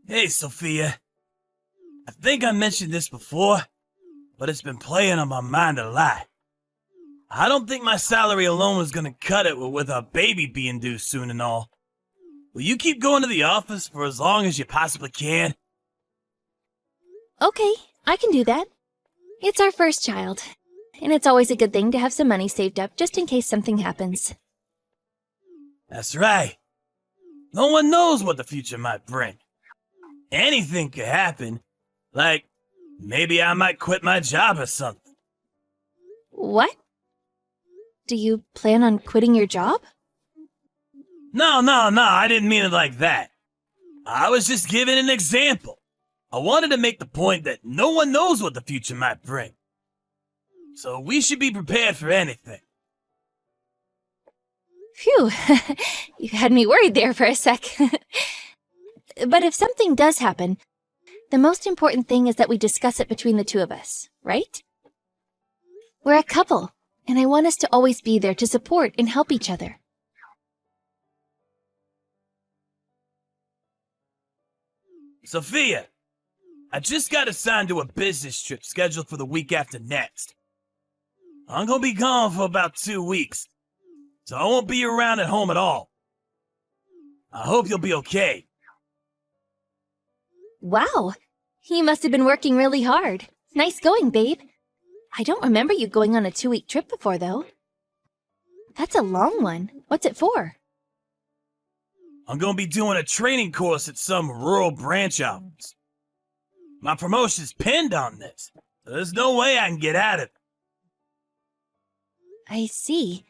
Hey, Sophia. I think I mentioned this before, but it's been playing on my mind a lot. I don't think my salary alone is gonna cut it with our baby being due soon and all. Will you keep going to the office for as long as you possibly can? Okay, I can do that. It's our first child, and it's always a good thing to have some money saved up just in case something happens. That's right. No one knows what the future might bring. Anything could happen. Like, maybe I might quit my job or something. What? Do you plan on quitting your job? No, I didn't mean it like that. I was just giving an example. I wanted to make the point that no one knows what the future might bring. So we should be prepared for anything. Phew, you had me worried there for a sec. But if something does happen, the most important thing is that we discuss it between the two of us, right? We're a couple, and I want us to always be there to support and help each other. Sophia, I just got assigned to a business trip scheduled for the week after next. I'm gonna be gone for about 2 weeks, so I won't be around at home at all. I hope you'll be okay. Wow, you must have been working really hard. Nice going, babe. I don't remember you going on a 2-week trip before, though. That's a long one. What's it for? I'm gonna be doing a training course at some rural branch office. My promotion's pinned on this, so there's no way I can get out of it. I see.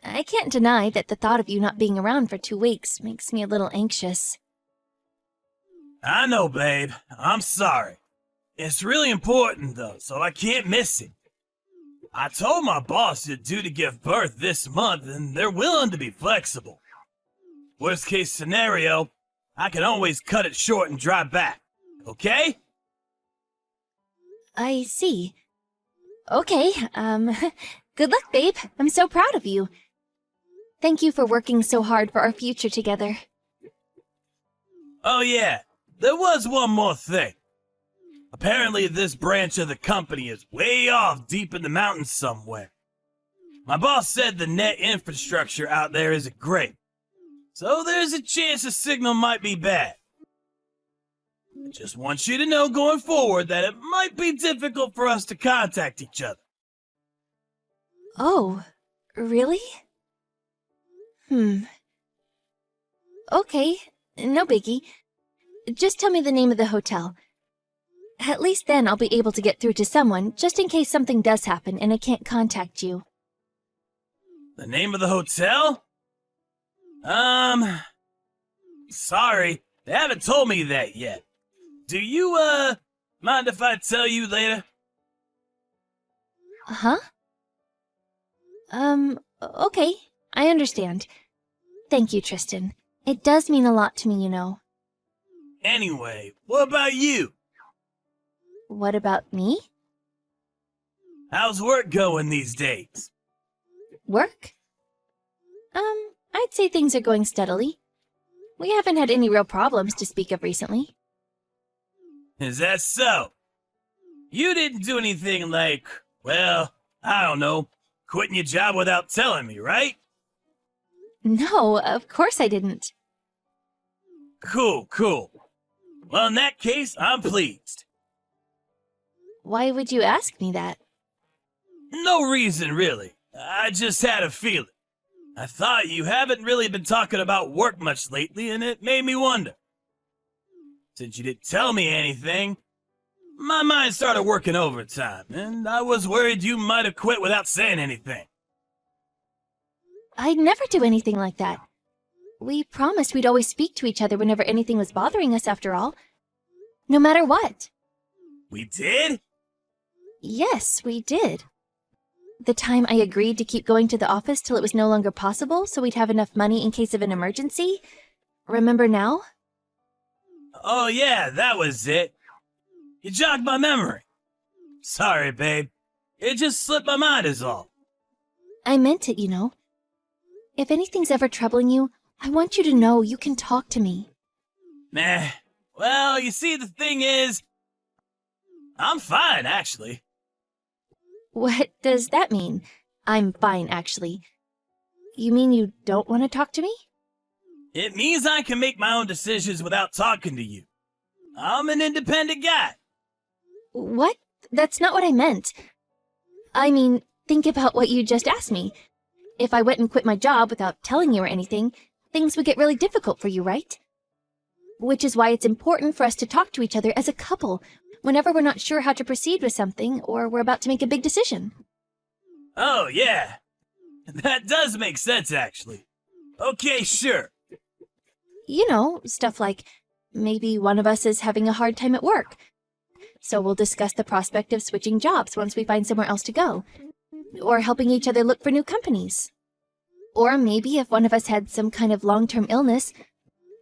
I can't deny that the thought of you not being around for 2 weeks makes me a little anxious. I know, babe. I'm sorry. It's really important, though, so I can't miss it. I told my boss you're due to give birth this month, and they're willing to be flexible. Worst case scenario, I can always cut it short and drive back. Okay? I see. Okay, good luck, babe. I'm so proud of you. Thank you for working so hard for our future together. Oh yeah, there was one more thing. Apparently this branch of the company is way off deep in the mountains somewhere. My boss said the net infrastructure out there isn't great, so there's a chance the signal might be bad. I just want you to know going forward that it might be difficult for us to contact each other. Oh, really? Okay, no biggie. Just tell me the name of the hotel. At least then I'll be able to get through to someone, just in case something does happen and I can't contact you. The name of the hotel? Sorry, they haven't told me that yet. Do you, mind if I tell you later? Huh? Okay, I understand. Thank you, Tristan. It does mean a lot to me, you know. Anyway, what about you? What about me? How's work going these days? Work? I'd say things are going steadily. We haven't had any real problems to speak of recently. Is that so? You didn't do anything like, well, I don't know, quitting your job without telling me, right? No, of course I didn't. Cool. Well, in that case, I'm pleased. Why would you ask me that? No reason, really. I just had a feeling. I thought you haven't really been talking about work much lately, and it made me wonder. Since you didn't tell me anything, my mind started working overtime, and I was worried you might have quit without saying anything. I'd never do anything like that. We promised we'd always speak to each other whenever anything was bothering us, after all. No matter what. We did? Yes, we did. The time I agreed to keep going to the office till it was no longer possible so we'd have enough money in case of an emergency. Remember now? Oh yeah, that was it. You jogged my memory. Sorry, babe. It just slipped my mind is all. I meant it, you know. If anything's ever troubling you, I want you to know you can talk to me. Meh. Well, you see, the thing is, I'm fine, actually. What does that mean? I'm fine, actually. You mean you don't want to talk to me? It means I can make my own decisions without talking to you. I'm an independent guy. What? That's not what I meant. I mean, think about what you just asked me. If I went and quit my job without telling you or anything, things would get really difficult for you, right? Which is why it's important for us to talk to each other as a couple whenever we're not sure how to proceed with something or we're about to make a big decision. Oh, yeah. That does make sense, actually. Okay, sure. You know, stuff like maybe one of us is having a hard time at work. So we'll discuss the prospect of switching jobs once we find somewhere else to go. Or helping each other look for new companies. Or maybe if one of us had some kind of long-term illness,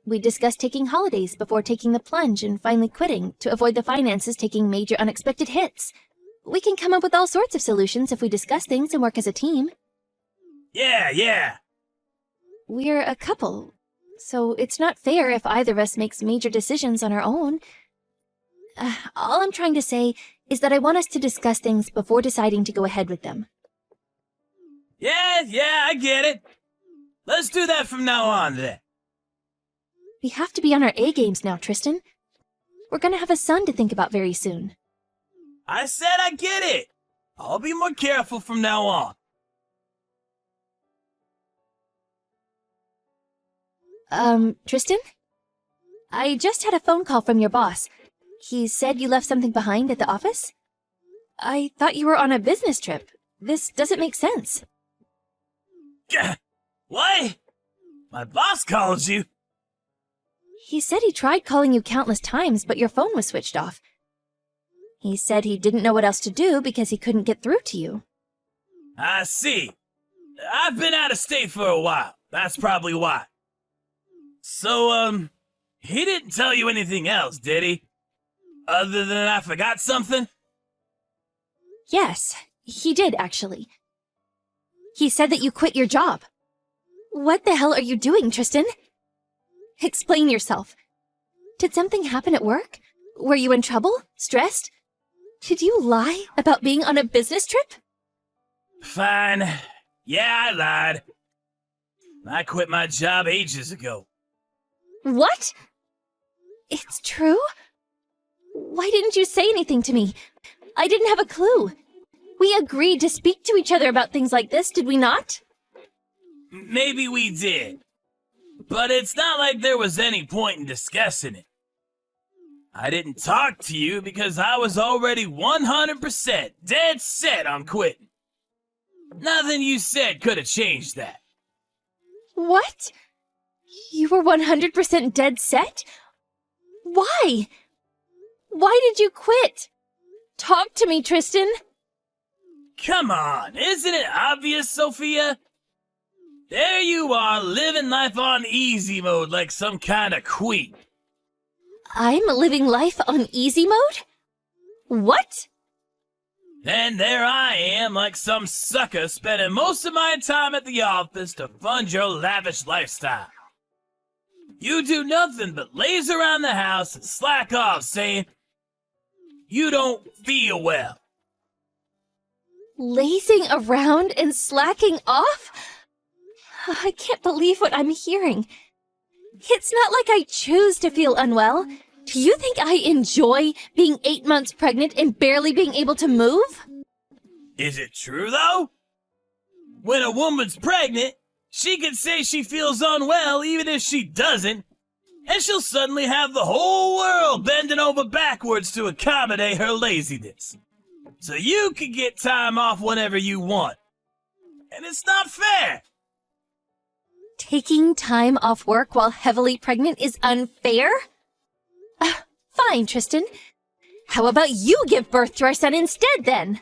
we discuss taking holidays before taking the plunge and finally quitting to avoid the finances taking major unexpected hits. We can come up with all sorts of solutions if we discuss things and work as a team. Yeah. We're a couple, so it's not fair if either of us makes major decisions on our own. All I'm trying to say is that I want us to discuss things before deciding to go ahead with them. Yeah, I get it. Let's do that from now on, then. We have to be on our A-games now, Tristan. We're gonna have a son to think about very soon. I said I get it. I'll be more careful from now on. Tristan? I just had a phone call from your boss. He said you left something behind at the office? I thought you were on a business trip. This doesn't make sense. What? My boss calls you? He said he tried calling you countless times, but your phone was switched off. He said he didn't know what else to do because he couldn't get through to you. I see. I've been out of state for a while. That's probably why. So, he didn't tell you anything else, did he? Other than I forgot something? Yes, he did, actually. He said that you quit your job. What the hell are you doing, Tristan? Explain yourself. Did something happen at work? Were you in trouble? Stressed? Did you lie about being on a business trip? Fine. Yeah, I lied. I quit my job ages ago. What? It's true? Why didn't you say anything to me? I didn't have a clue. We agreed to speak to each other about things like this, did we not? Maybe we did. But it's not like there was any point in discussing it. I didn't talk to you because I was already 100% dead set on quitting. Nothing you said could have changed that. What? You were 100% dead set? Why? Why did you quit? Talk to me, Tristan. Come on, isn't it obvious, Sophia? There you are, living life on easy mode like some kind of queen. I'm living life on easy mode? What? Then there I am, like some sucker, spending most of my time at the office to fund your lavish lifestyle. You do nothing but laze around the house and slack off, saying you don't feel well. Lazing around and slacking off? I can't believe what I'm hearing. It's not like I choose to feel unwell. Do you think I enjoy being 8 months pregnant and barely being able to move? Is it true, though? When a woman's pregnant, she can say she feels unwell even if she doesn't, and she'll suddenly have the whole world bending over backwards to accommodate her laziness. So you can get time off whenever you want. And it's not fair. Taking time off work while heavily pregnant is unfair? Fine, Tristan. How about you give birth to our son instead, then?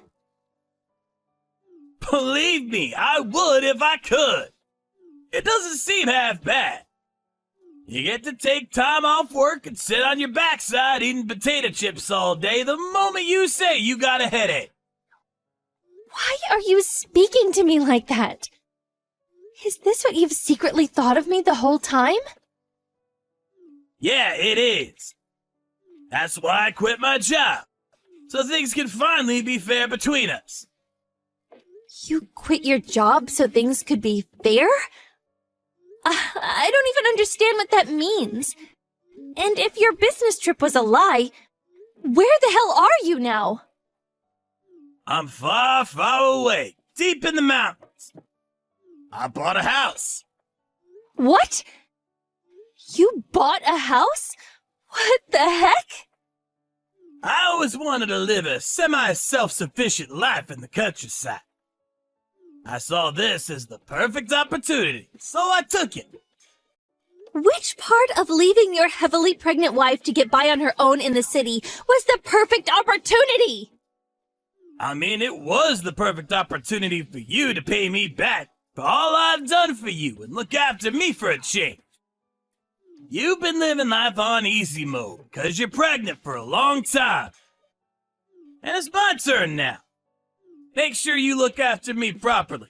Believe me, I would if I could. It doesn't seem half bad. You get to take time off work and sit on your backside eating potato chips all day the moment you say you got a headache. Why are you speaking to me like that? Is this what you've secretly thought of me the whole time? Yeah, it is. That's why I quit my job, so things can finally be fair between us. You quit your job so things could be fair? I don't even understand what that means. And if your business trip was a lie, where the hell are you now? I'm far, far away, deep in the mountains. I bought a house. What? You bought a house? What the heck? I always wanted to live a semi-self-sufficient life in the countryside. I saw this as the perfect opportunity, so I took it. Which part of leaving your heavily pregnant wife to get by on her own in the city was the perfect opportunity? I mean, it was the perfect opportunity for you to pay me back for all I've done for you and look after me for a change. You've been living life on easy mode because you're pregnant for a long time. And it's my turn now. Make sure you look after me properly.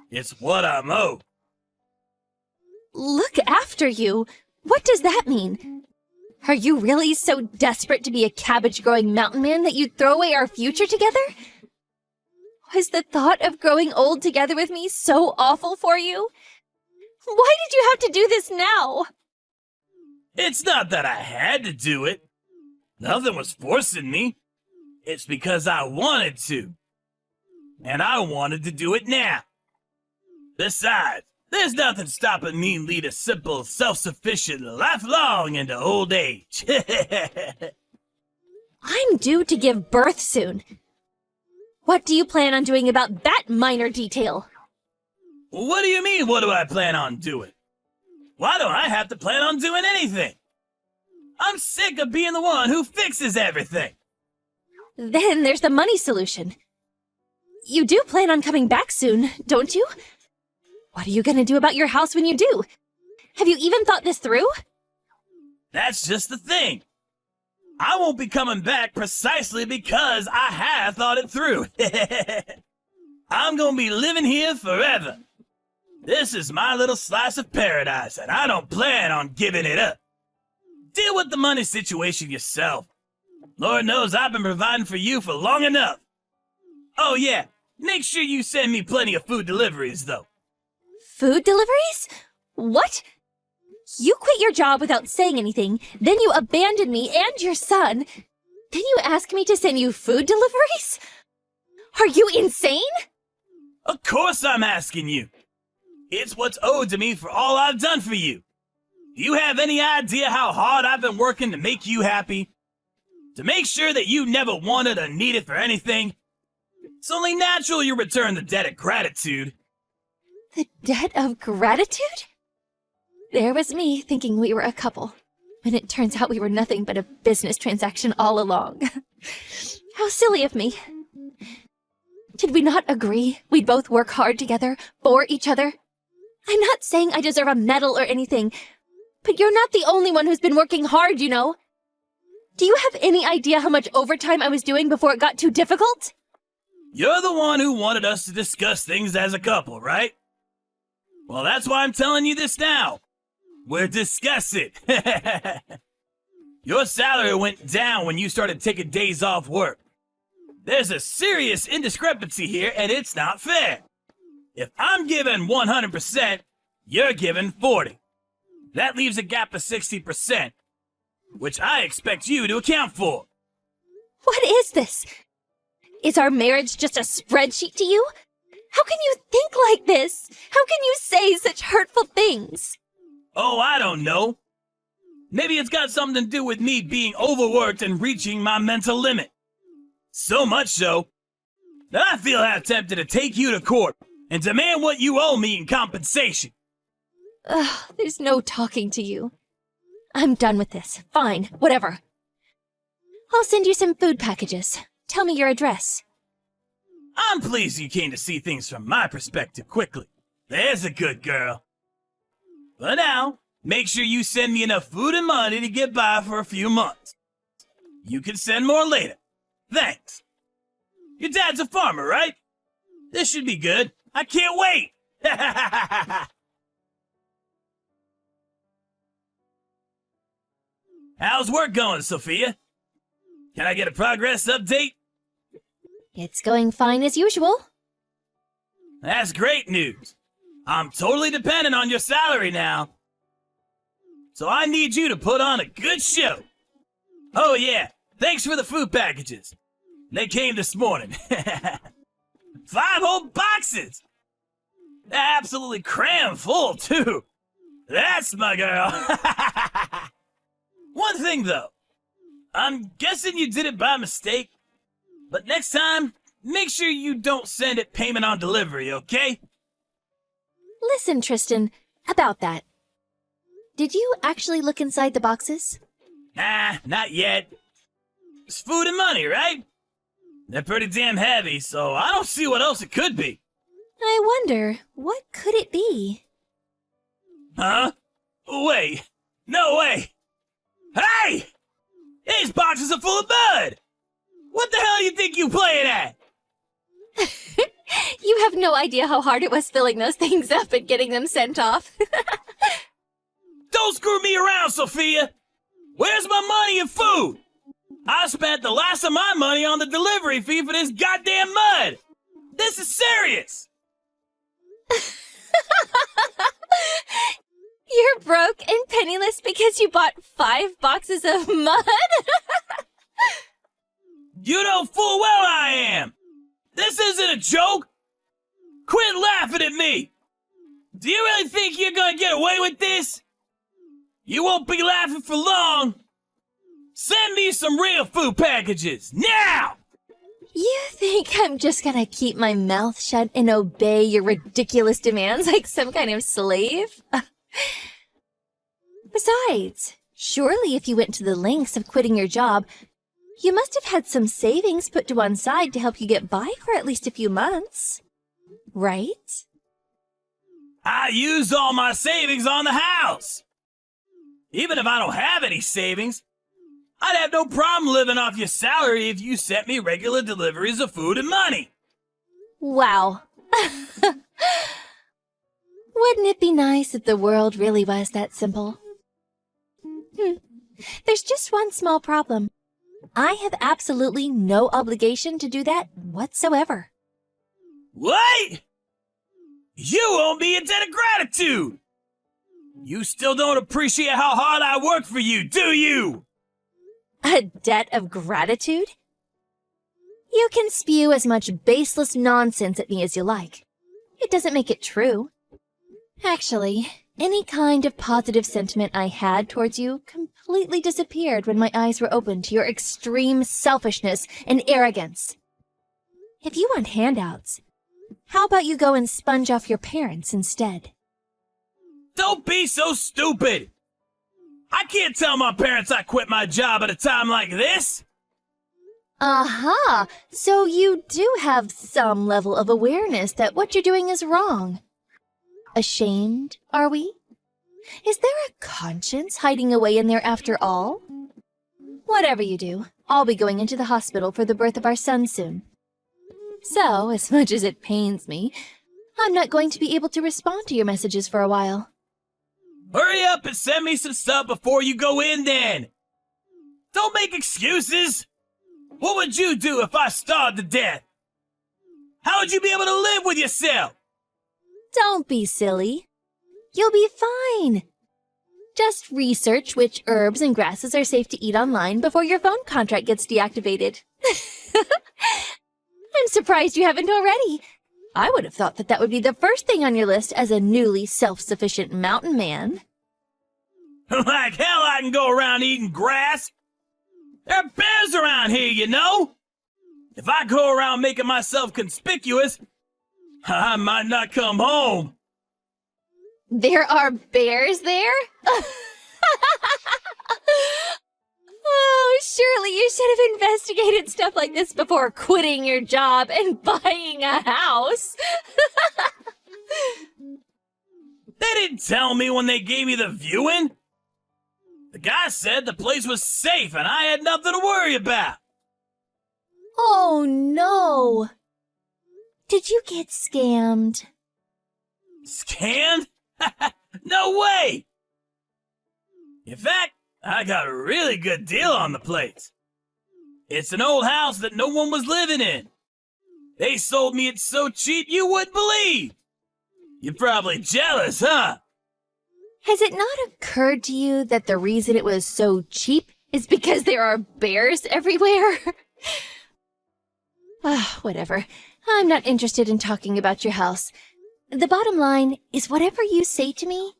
It's what I'm owed. Look after you? What does that mean? Are you really so desperate to be a cabbage-growing mountain man that you'd throw away our future together? Was the thought of growing old together with me so awful for you? Why did you have to do this now? It's not that I had to do it. Nothing was forcing me. It's because I wanted to. And I wanted to do it now. Besides, there's nothing stopping me lead a simple, self-sufficient life long into old age. I'm due to give birth soon. What do you plan on doing about that minor detail? What do you mean, what do I plan on doing? Why don't I have to plan on doing anything? I'm sick of being the one who fixes everything. Then there's the money solution. You do plan on coming back soon, don't you? What are you gonna do about your house when you do? Have you even thought this through? That's just the thing. I won't be coming back precisely because I have thought it through. I'm gonna be living here forever. This is my little slice of paradise, and I don't plan on giving it up. Deal with the money situation yourself. Lord knows I've been providing for you for long enough. Oh yeah, make sure you send me plenty of food deliveries, though. Food deliveries? What? You quit your job without saying anything, then you abandoned me and your son. Then you ask me to send you food deliveries? Are you insane? Of course I'm asking you. It's what's owed to me for all I've done for you. Do you have any idea how hard I've been working to make you happy? To make sure that you never wanted or needed for anything? It's only natural you return the debt of gratitude. The debt of gratitude? There was me thinking we were a couple, when it turns out we were nothing but a business transaction all along. How silly of me. Did we not agree we'd both work hard together for each other? I'm not saying I deserve a medal or anything, but you're not the only one who's been working hard, you know. Do you have any idea how much overtime I was doing before it got too difficult? You're the one who wanted us to discuss things as a couple, right? Well, that's why I'm telling you this now. We're discussing. Your salary went down when you started taking days off work. There's a serious indiscrepancy here, and it's not fair. If I'm given 100%, you're given 40%. That leaves a gap of 60%, which I expect you to account for. What is this? Is our marriage just a spreadsheet to you? How can you think like this? How can you say such hurtful things? Oh, I don't know. Maybe it's got something to do with me being overworked and reaching my mental limit. So much so that I feel half tempted to take you to court and demand what you owe me in compensation. Ugh, there's no talking to you. I'm done with this. Fine, whatever. I'll send you some food packages. Tell me your address. I'm pleased you came to see things from my perspective quickly. There's a good girl. But now, make sure you send me enough food and money to get by for a few months. You can send more later. Thanks. Your dad's a farmer, right? This should be good. I can't wait! How's work going, Sophia? Can I get a progress update? It's going fine as usual. That's great news. I'm totally dependent on your salary now. So I need you to put on a good show. Oh yeah, thanks for the food packages. They came this morning. 5 whole boxes! They're absolutely crammed full, too. That's my girl. One thing, though. I'm guessing you did it by mistake. But next time, make sure you don't send it payment on delivery, okay? Listen, Tristan, about that. Did you actually look inside the boxes? Nah, not yet. It's food and money, right? They're pretty damn heavy, so I don't see what else it could be. I wonder, what could it be? Huh? Wait. No way. Hey! These boxes are full of mud! What the hell you think you playing at? You have no idea how hard it was filling those things up and getting them sent off. Don't screw me around, Sophia! Where's my money and food? I spent the last of my money on the delivery fee for this goddamn mud! This is serious! You're broke and penniless because you bought 5 boxes of mud? You know full well I am! This isn't a joke! Quit laughing at me! Do you really think you're gonna get away with this? You won't be laughing for long! Send me some real food packages, now! You think I'm just gonna keep my mouth shut and obey your ridiculous demands like some kind of slave? Besides, surely if you went to the lengths of quitting your job, you must have had some savings put to one side to help you get by for at least a few months. Right? I used all my savings on the house! Even if I don't have any savings, I'd have no problem living off your salary if you sent me regular deliveries of food and money. Wow. Wouldn't it be nice if the world really was that simple? There's just one small problem. I have absolutely no obligation to do that whatsoever. What? You owe me a debt of gratitude! You still don't appreciate how hard I work for you, do you? A debt of gratitude? You can spew as much baseless nonsense at me as you like. It doesn't make it true. Actually, any kind of positive sentiment I had towards you completely disappeared when my eyes were opened to your extreme selfishness and arrogance. If you want handouts, how about you go and sponge off your parents instead? Don't be so stupid! I can't tell my parents I quit my job at a time like this! Aha! So you do have some level of awareness that what you're doing is wrong. Ashamed, are we? Is there a conscience hiding away in there after all? Whatever you do, I'll be going into the hospital for the birth of our son soon. So, as much as it pains me, I'm not going to be able to respond to your messages for a while. Hurry up and send me some stuff before you go in then! Don't make excuses! What would you do if I starved to death? How would you be able to live with yourself? Don't be silly. You'll be fine. Just research which herbs and grasses are safe to eat online before your phone contract gets deactivated. I'm surprised you haven't already. I would have thought that that would be the first thing on your list as a newly self-sufficient mountain man. Like hell I can go around eating grass. There are bears around here, you know? If I go around making myself conspicuous, I might not come home. There are bears there? Oh, surely you should have investigated stuff like this before quitting your job and buying a house. They didn't tell me when they gave me the viewing. The guy said the place was safe and I had nothing to worry about. Oh, no. Did you get scammed? Scammed? No way! In fact, I got a really good deal on the place. It's an old house that no one was living in. They sold me it so cheap you wouldn't believe. You're probably jealous, huh? Has it not occurred to you that the reason it was so cheap is because there are bears everywhere? Whatever. I'm not interested in talking about your house. The bottom line is whatever you say to me,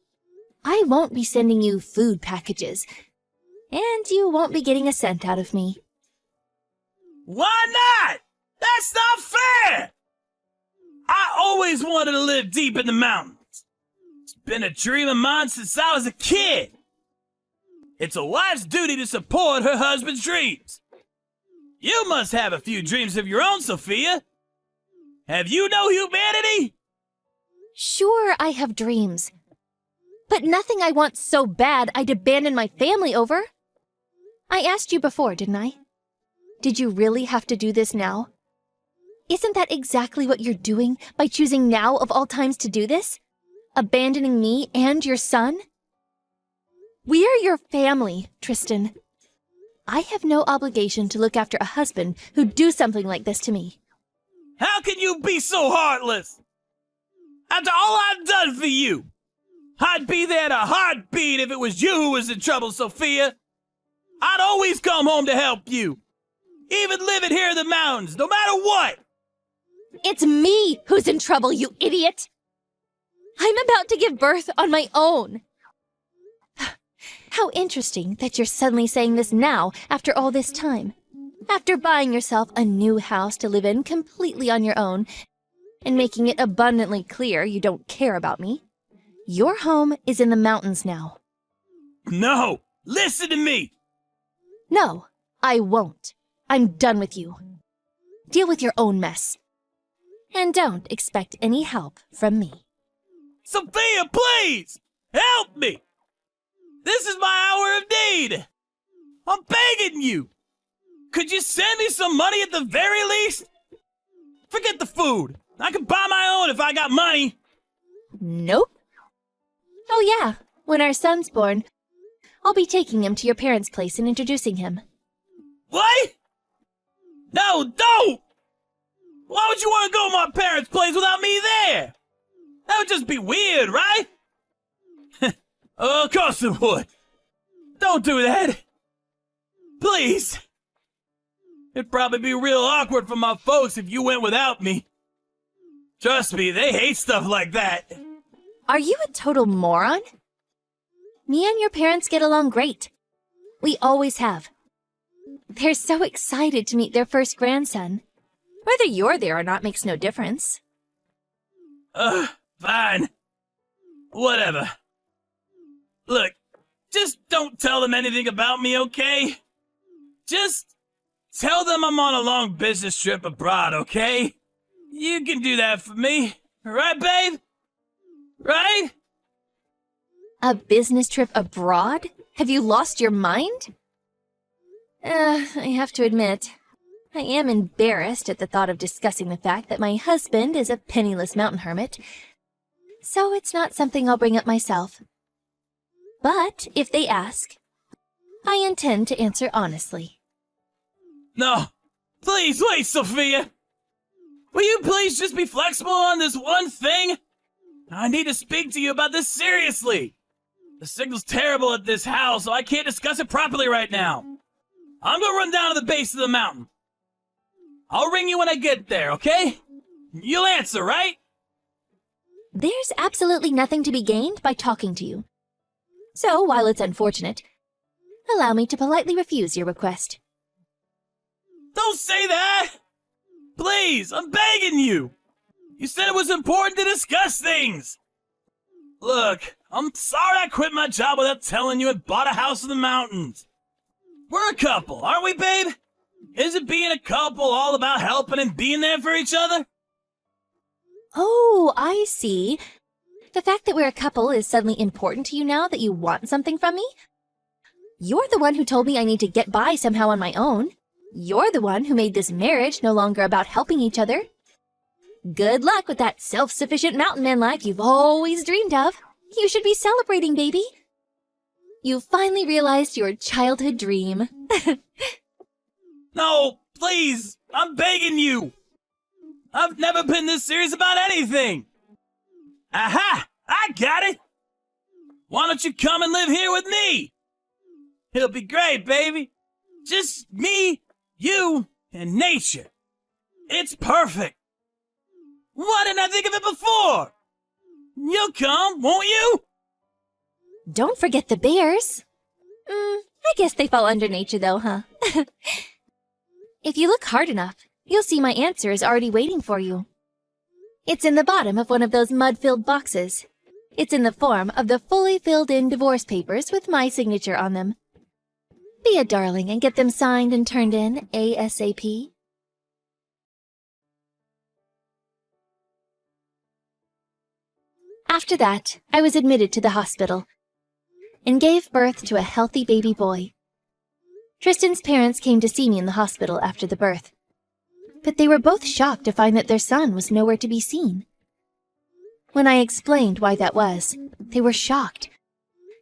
I won't be sending you food packages, and you won't be getting a cent out of me. Why not? That's not fair! I always wanted to live deep in the mountains. It's been a dream of mine since I was a kid. It's a wife's duty to support her husband's dreams. You must have a few dreams of your own, Sophia. Have you no humanity? Sure, I have dreams. But nothing I want so bad I'd abandon my family over. I asked you before, didn't I? Did you really have to do this now? Isn't that exactly what you're doing by choosing now of all times to do this? Abandoning me and your son? We're your family, Tristan. I have no obligation to look after a husband who'd do something like this to me. How can you be so heartless? After all I've done for you, I'd be there in a heartbeat if it was you who was in trouble, Sophia. I'd always come home to help you. Even living here in the mountains, no matter what. It's me who's in trouble, you idiot! I'm about to give birth on my own. How interesting that you're suddenly saying this now after all this time. After buying yourself a new house to live in completely on your own and making it abundantly clear you don't care about me. Your home is in the mountains now. No, listen to me. No, I won't. I'm done with you. Deal with your own mess. And don't expect any help from me. Sophia, please! Help me! This is my hour of need! I'm begging you! Could you send me some money at the very least? Forget the food. I could buy my own if I got money. Nope. Oh yeah, when our son's born, I'll be taking him to your parents' place and introducing him. What? No, don't! Why would you want to go to my parents' place without me there? That would just be weird, right? Of course it would. Don't do that. Please. It'd probably be real awkward for my folks if you went without me. Trust me, they hate stuff like that. Are you a total moron? Me and your parents get along great. We always have. They're so excited to meet their first grandson. Whether you're there or not makes no difference. Fine. Whatever. Look, just don't tell them anything about me, okay? Just tell them I'm on a long business trip abroad, okay? You can do that for me. Right, babe? Right? A business trip abroad? Have you lost your mind? I have to admit, I am embarrassed at the thought of discussing the fact that my husband is a penniless mountain hermit, so it's not something I'll bring up myself. But if they ask, I intend to answer honestly. No, please wait, Sophia. Will you please just be flexible on this one thing? I need to speak to you about this seriously. The signal's terrible at this house, so I can't discuss it properly right now. I'm gonna run down to the base of the mountain. I'll ring you when I get there, okay? You'll answer, right? There's absolutely nothing to be gained by talking to you. So, while it's unfortunate, allow me to politely refuse your request. Don't say that! Please, I'm begging you! You said it was important to discuss things! Look, I'm sorry I quit my job without telling you and bought a house in the mountains. We're a couple, aren't we, babe? Isn't being a couple all about helping and being there for each other? Oh, I see. The fact that we're a couple is suddenly important to you now that you want something from me? You're the one who told me I need to get by somehow on my own. You're the one who made this marriage no longer about helping each other. Good luck with that self-sufficient mountain man life you've always dreamed of. You should be celebrating, baby. You finally realized your childhood dream. No, please, I'm begging you. I've never been this serious about anything. Aha! I got it! Why don't you come and live here with me? It'll be great, baby. Just me, you, and nature. It's perfect. Why didn't I think of it before? You'll come, won't you? Don't forget the bears. I guess they fall under nature though, huh? If you look hard enough, you'll see my answer is already waiting for you. It's in the bottom of one of those mud-filled boxes. It's in the form of the fully filled-in divorce papers with my signature on them. Be a darling and get them signed and turned in ASAP. After that, I was admitted to the hospital and gave birth to a healthy baby boy. Tristan's parents came to see me in the hospital after the birth, but they were both shocked to find that their son was nowhere to be seen. When I explained why that was, they were shocked,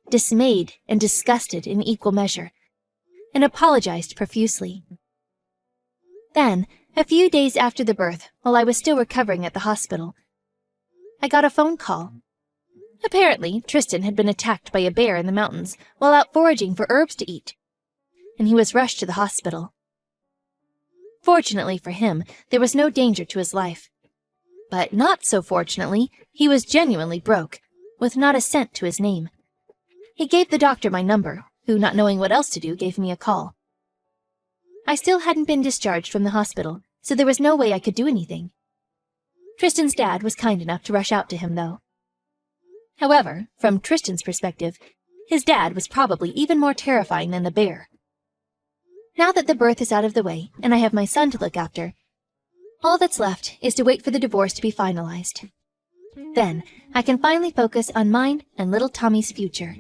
dismayed, and disgusted in equal measure, and apologized profusely. Then, a few days after the birth, while I was still recovering at the hospital, I got a phone call. Apparently, Tristan had been attacked by a bear in the mountains while out foraging for herbs to eat, and he was rushed to the hospital. Fortunately for him, there was no danger to his life. But not so fortunately, he was genuinely broke, with not a cent to his name. He gave the doctor my number, who, not knowing what else to do, gave me a call. I still hadn't been discharged from the hospital, so there was no way I could do anything. Tristan's dad was kind enough to rush out to him, though. However, from Tristan's perspective, his dad was probably even more terrifying than the bear. Now that the birth is out of the way, and I have my son to look after, all that's left is to wait for the divorce to be finalized. Then, I can finally focus on mine and little Tommy's future.